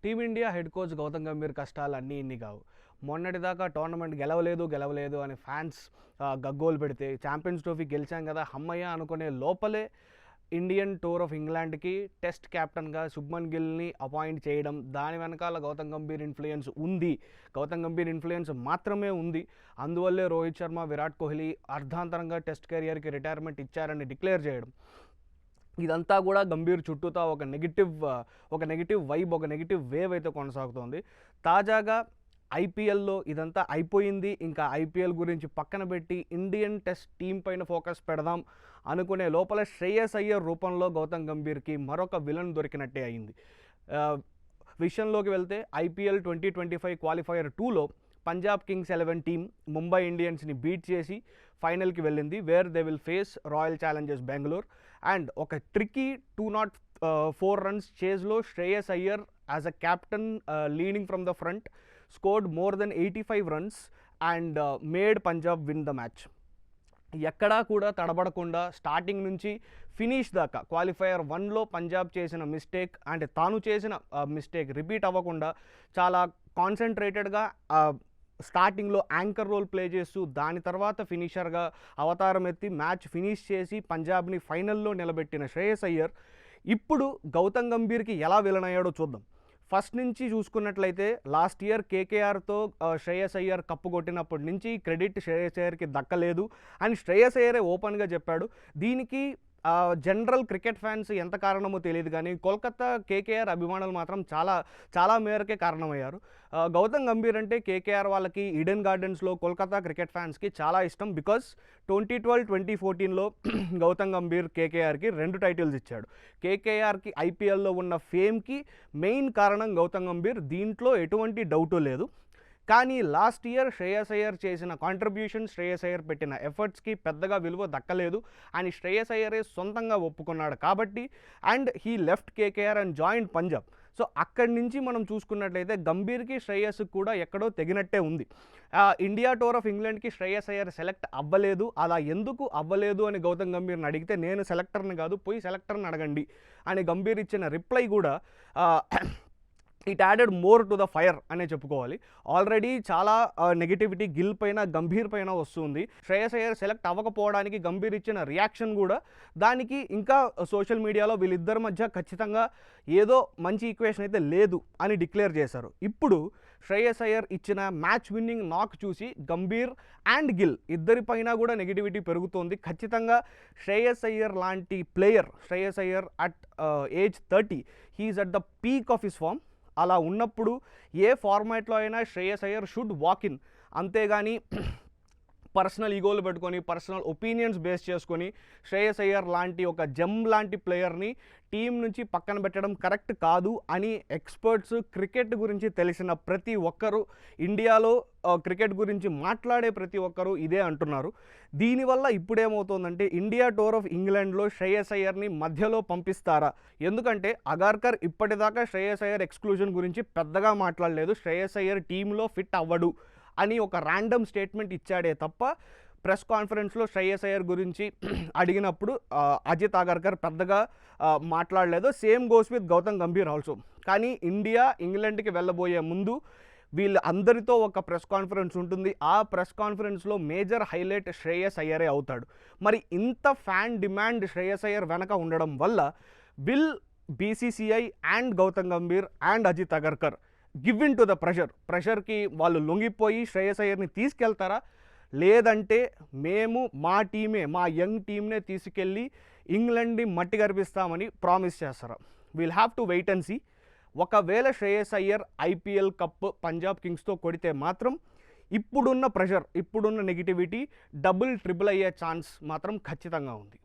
Team India head coach Gautam Gambhir కష్టాలు అన్నీ ఇన్ని కావు. మొన్నటిదాకా టోర్నమెంట్ గెలవలేదు అని ఫ్యాన్స్ గగ్గోలు పెడితే ఛాంపియన్స్ ట్రోఫీ గెలిచాం కదా హమ్మయ్య అనుకునే లోపలే ఇండియన్ టూర్ ఆఫ్ ఇంగ్లాండ్కి టెస్ట్ క్యాప్టెన్గా శుభ్మన్ గిల్ని అపాయింట్ చేయడం, దాని వెనకాల గౌతమ్ గంభీర్ ఇన్ఫ్లుయెన్స్ ఉంది. గౌతమ్ గంభీర్ ఇన్ఫ్లుయెన్స్ మాత్రమే ఉంది. అందువల్లే రోహిత్ శర్మ, విరాట్ కోహ్లీ అర్ధాంతరంగా టెస్ట్ కెరియర్కి రిటైర్మెంట్ ఇచ్చారని డిక్లేర్ చేయడం, ఇదంతా కూడా గంభీర్ చుట్టూతా ఒక నెగిటివ్ వైబ్, ఒక నెగిటివ్ వేవ్ అయితే కొనసాగుతోంది. తాజాగా ఐపీఎల్లో ఇదంతా అయిపోయింది, ఇంకా ఐపీఎల్ గురించి పక్కన పెట్టి ఇండియన్ టెస్ట్ టీం పైన ఫోకస్ పెడదాం అనుకునే లోపల శ్రేయస్ అయ్యర్ రూపంలో గౌతమ్ గంభీర్కి మరొక విలన్ దొరికినట్టే అయింది. విషయంలోకి వెళ్తే ఐపీఎల్ 2025 క్వాలిఫైయర్ 2లో పంజాబ్ కింగ్స్ 11 టీం ముంబై ఇండియన్స్ని బీట్ చేసి ఫైనల్కి వెళ్ళింది, where they will face royal challengers Bengaluru. And ఒక ట్రికీ 204 రన్స్ చేజ్లో Shreyas Iyer as a captain leading from the front scored more than 85 runs and made Punjab win the match. ఎక్కడా కూడా తడబడకుండా స్టార్టింగ్ నుంచి ఫినిష్ దాకా క్వాలిఫైయర్ 1లో పంజాబ్ చేసిన మిస్టేక్ అంటే తాను చేసిన మిస్టేక్ రిపీట్ అవ్వకుండా చాలా కాన్సన్ట్రేటెడ్గా స్టార్టింగ్లో యాంకర్ రోల్ ప్లే చేస్తూ దాని తర్వాత ఫినిషర్గా అవతారం ఎత్తి మ్యాచ్ ఫినిష్ చేసి పంజాబ్ని ఫైనల్లో నిలబెట్టిన శ్రేయస్ అయ్యర్ ఇప్పుడు గౌతమ్ గంభీర్కి ఎలా విలన్ అయ్యాడో చూద్దాం. ఫస్ట్ నుంచి చూసుకున్నట్లయితే లాస్ట్ ఇయర్ కేకేఆర్తో శ్రేయస్ అయ్యర్ కప్పు కొట్టినప్పటి నుంచి క్రెడిట్ శ్రేయస్ అయ్యర్కి దక్కలేదు అని శ్రేయస్ అయ్యరే ఓపెన్గా చెప్పాడు. దీనికి జనరల్ క్రికెట్ ఫ్యాన్స్ ఎంత కారణమో తెలియదు కానీ కోల్కతా కేకేఆర్ అభిమానులు మాత్రం చాలా మేరకే కారణమయ్యారు. గౌతమ్ గంభీర్ అంటే కేకేఆర్ వాళ్ళకి ఈడెన్ గార్డెన్స్లో కోల్కతా క్రికెట్ ఫ్యాన్స్కి చాలా ఇష్టం. బికాస్ 2012-2014లో గౌతమ్ గంభీర్ కేకేఆర్కి 2 టైటిల్స్ ఇచ్చాడు. కేకేఆర్కి ఐపీఎల్లో ఉన్న ఫేమ్కి మెయిన్ కారణం గౌతమ్ గంభీర్, దీంట్లో ఎటువంటి డౌటు లేదు. కానీ లాస్ట్ ఇయర్ శ్రేయస్ అయ్యర్ చేసిన కాంట్రిబ్యూషన్, శ్రేయస్ అయ్యర్ పెట్టిన ఎఫర్ట్స్కి పెద్దగా విలువ దక్కలేదు అని శ్రేయస్ అయ్యరే సొంతంగా ఒప్పుకున్నాడు కాబట్టి. And he left KKR and join Punjab. So అక్కడి నుంచి మనం చూసుకున్నట్లయితే గంభీర్కి శ్రేయస్కి కూడా ఎక్కడో తెగినట్టే ఉంది. ఇండియా టూర్ ఆఫ్ ఇంగ్లాండ్కి శ్రేయస్ అయ్యర్ సెలెక్ట్ అవ్వలేదు. అలా ఎందుకు అవ్వలేదు అని గౌతమ్ గంభీర్ని అడిగితే, నేను సెలెక్టర్ని కాదు, పోయి సెలెక్టర్ని అడగండి అని గంభీర్ ఇచ్చిన రిప్లై కూడా it added more to the fire అనే చెప్పుకోవాలి. ఆల్రెడీ చాలా నెగిటివిటీ గిల్ పైన, గంభీర్ పైన వస్తుంది. శ్రేయస్ అయ్యర్ సెలెక్ట్ అవ్వకపోవడానికి గంభీర్ ఇచ్చిన రియాక్షన్ కూడా దానికి ఇంకా సోషల్ మీడియాలో వీళ్ళిద్దరి మధ్య ఖచ్చితంగా ఏదో మంచి ఈక్వేషన్ అయితే లేదు అని డిక్లేర్ చేశారు. ఇప్పుడు శ్రేయస్ అయ్యర్ ఇచ్చిన మ్యాచ్ విన్నింగ్ నాక్ చూసి గంభీర్ అండ్ గిల్ ఇద్దరిపైన కూడా నెగిటివిటీ పెరుగుతోంది. ఖచ్చితంగా శ్రేయస్ అయ్యర్ లాంటి player, Shreyas Iyer at age 30 he's at the peak of his form. అలా ఉన్నప్పుడు ఏ ఫార్మాట్లో అయినా Shreyas Iyer should walk in, అంతేగాని పర్సనల్ ఈగోలు పెట్టుకొని, పర్సనల్ ఒపీనియన్స్ బేస్ చేసుకొని శ్రేయస్ అయ్యర్ లాంటి ఒక జెమ్ లాంటి ప్లేయర్ని టీం నుంచి పక్కన పెట్టడం కరెక్ట్ కాదు అని ఎక్స్పర్ట్స్, క్రికెట్ గురించి తెలిసిన ప్రతి ఒక్కరూ, ఇండియాలో క్రికెట్ గురించి మాట్లాడే ప్రతి ఒక్కరూ ఇదే అంటున్నారు. దీనివల్ల ఇప్పుడేమవుతోందంటే ఇండియా టూర్ ఆఫ్ ఇంగ్లాండ్లో శ్రేయస్ అయ్యర్ని మధ్యలో పంపిస్తారా? ఎందుకంటే అగార్కర్ ఇప్పటిదాకా శ్రేయస్ అయ్యర్ ఎక్స్క్లూజన్ గురించి పెద్దగా మాట్లాడలేదు. శ్రేయస్ అయ్యర్ టీంలో ఫిట్ అవ్వడు అని ఒక ర్యాండమ్ స్టేట్మెంట్ ఇచ్చాడే తప్ప ప్రెస్ కాన్ఫరెన్స్లో శ్రేయస్ అయ్యర్ గురించి అడిగినప్పుడు అజిత్ అగార్కర్ పెద్దగా మాట్లాడలేదు. Same goes with Gautam Gambhir also. కానీ ఇండియా ఇంగ్లాండ్కి వెళ్ళబోయే ముందు వీళ్ళ అందరితో ఒక ప్రెస్ కాన్ఫరెన్స్ ఉంటుంది. ఆ ప్రెస్ కాన్ఫరెన్స్లో మేజర్ హైలైట్ శ్రేయస్ అయ్యరే అవుతాడు. మరి ఇంత ఫ్యాన్ డిమాండ్ శ్రేయస్ అయ్యర్ వెనక ఉండడం వల్ల will BCCI and Gautam Gambhir and Ajit Agarkar give in to the ప్రెషర్కి వాళ్ళు లొంగిపోయి శ్రేయస్ అయ్యర్ని తీసుకెళ్తారా? లేదంటే మేము మా యంగ్ టీమ్నే తీసుకెళ్ళి ఇంగ్లాండ్ని మట్టి గర్పిస్తామని ప్రామిస్ చేస్తారా? Will have to wait and see. ఒకవేళ శ్రేయస్ అయ్యర్ ఐపీఎల్ కప్ పంజాబ్ కింగ్స్తో కొడితే మాత్రం ఇప్పుడున్న ప్రెషర్, ఇప్పుడున్న నెగిటివిటీ డబుల్ ట్రిపుల్ అయ్యే ఛాన్స్ మాత్రం ఖచ్చితంగా ఉంది.